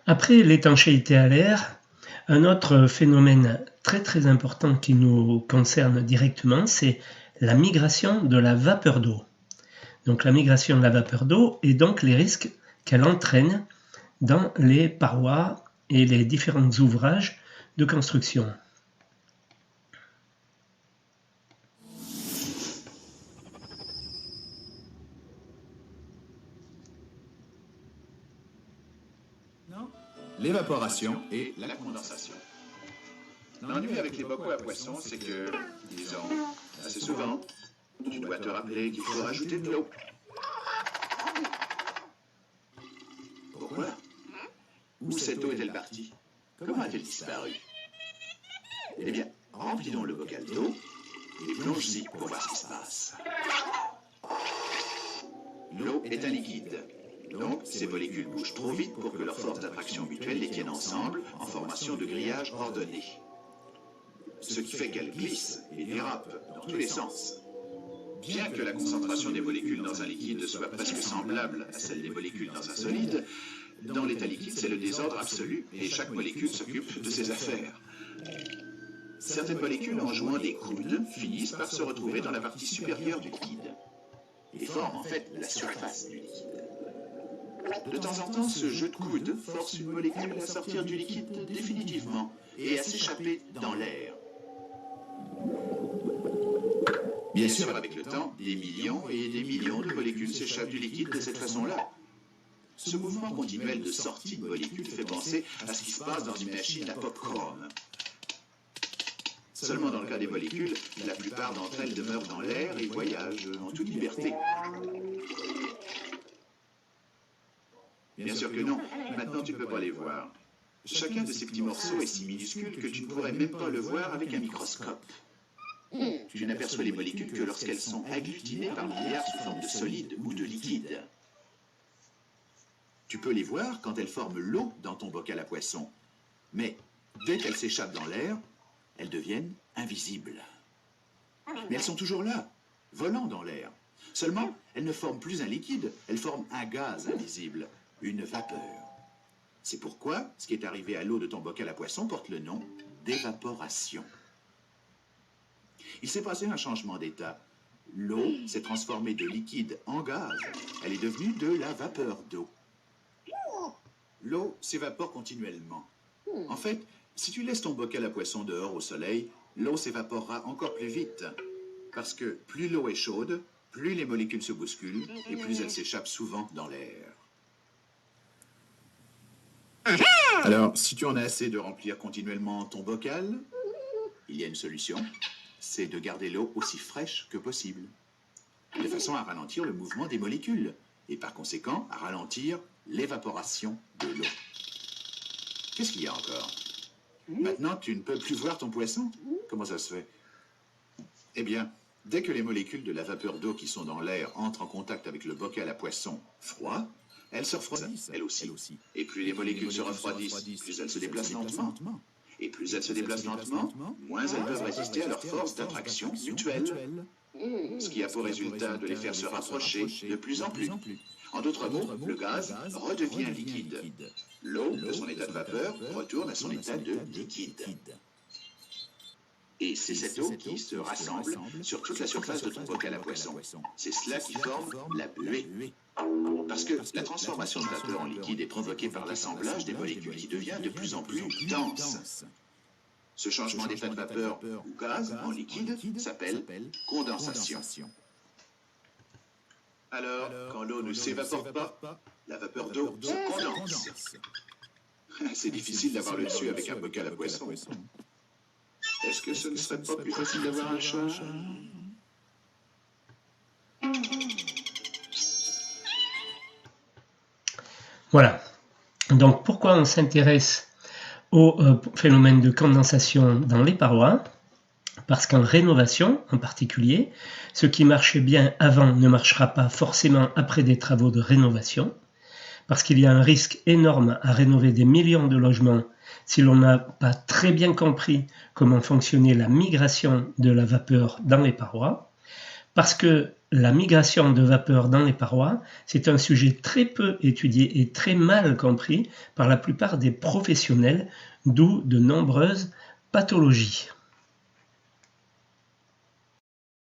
Après l'étanchéité à l'air, un autre phénomène très important qui nous concerne directement, c'est la migration de la vapeur d'eau. Donc la migration de la vapeur d'eau et donc les risques qu'elle entraîne dans les parois et les différents ouvrages de construction. L'évaporation et la condensation. L'ennui avec les bocaux à poissons, c'est que, disons, assez souvent, tu dois te rappeler qu'il faut rajouter de l'eau. Pourquoi? Où cette eau est-elle partie? Comment a-t-elle disparu? Eh bien, remplis donc le bocal d'eau et plonge-y pour voir ce qui se passe. L'eau est un liquide. Donc, ces molécules bougent trop vite pour que leur force d'attraction mutuelle les tienne ensemble en formation de grillage ordonné. Ce qui fait qu'elles glissent et dérapent dans tous les sens. Bien que la concentration des molécules dans un liquide soit presque semblable à celle des molécules dans un solide, dans l'état liquide, c'est le désordre absolu et chaque molécule s'occupe de ses affaires. Certaines molécules, en jouant des coudes, finissent par se retrouver dans la partie supérieure du liquide et forment en fait la surface du liquide. De temps en temps, ce jeu de coude force une molécule à sortir du liquide définitivement et à s'échapper dans l'air. Bien sûr, avec le temps, des millions et des millions de molécules s'échappent du liquide de cette façon-là. Ce mouvement continuel de sortie de molécules fait penser à ce qui se passe dans une machine à pop-corn. Seulement dans le cas des molécules, la plupart d'entre elles demeurent dans l'air et voyagent en toute liberté. Bien sûr que non. Maintenant, tu ne peux pas les voir. Chacun de ces petits morceaux est si minuscule que tu ne pourrais même pas le voir avec un microscope. Tu n'aperçois les molécules que lorsqu'elles sont agglutinées par milliards sous forme de solide ou de liquide. Tu peux les voir quand elles forment l'eau dans ton bocal à poissons. Mais dès qu'elles s'échappent dans l'air, elles deviennent invisibles. Mais elles sont toujours là, volant dans l'air. Seulement, elles ne forment plus un liquide, elles forment un gaz invisible. Une vapeur. C'est pourquoi ce qui est arrivé à l'eau de ton bocal à poissons porte le nom d'évaporation. Il s'est passé un changement d'état. L'eau s'est transformée de liquide en gaz. Elle est devenue de la vapeur d'eau. L'eau s'évapore continuellement. En fait, si tu laisses ton bocal à poissons dehors au soleil, l'eau s'évaporera encore plus vite. Parce que plus l'eau est chaude, plus les molécules se bousculent et plus elles s'échappent souvent dans l'air. Alors, si tu en as assez de remplir continuellement ton bocal, il y a une solution, c'est de garder l'eau aussi fraîche que possible, de façon à ralentir le mouvement des molécules, et par conséquent, à ralentir l'évaporation de l'eau. Qu'est-ce qu'il y a encore? Maintenant, tu ne peux plus voir ton poisson? Comment ça se fait? Eh bien, dès que les molécules de la vapeur d'eau qui sont dans l'air entrent en contact avec le bocal à poissons froid, elles se refroidissent, elles aussi. Et plus les molécules se refroidissent, plus elles se déplacent lentement. Et plus elles se déplacent lentement, moins elles peuvent résister à leur force d'attraction mutuelle. Ce qui a pour résultat de les faire se rapprocher de plus en plus. En d'autres mots, le gaz redevient liquide. L'eau, de son état de vapeur, retourne à son état de liquide. Et c'est cette eau qui se rassemble sur toute la surface de ton bocal à poissons. C'est cela qui forme la buée. Parce que la transformation de vapeur en liquide est provoquée par l'assemblage des molécules qui devient de plus en plus dense. Ce changement d'état de vapeur ou gaz en liquide s'appelle condensation. Alors, quand l'eau ne s'évapore pas, la vapeur d'eau se condense. C'est difficile d'avoir le dessus avec un bocal à poissons. Est-ce que ce ne serait pas plus facile d'avoir un chat? Voilà. Donc pourquoi on s'intéresse au phénomène de condensation dans les parois? Parce qu'en rénovation, en particulier, ce qui marchait bien avant ne marchera pas forcément après des travaux de rénovation, parce qu'il y a un risque énorme à rénover des millions de logements si l'on n'a pas très bien compris comment fonctionnait la migration de la vapeur dans les parois, parce que la migration de vapeur dans les parois, c'est un sujet très peu étudié et très mal compris par la plupart des professionnels, d'où de nombreuses pathologies.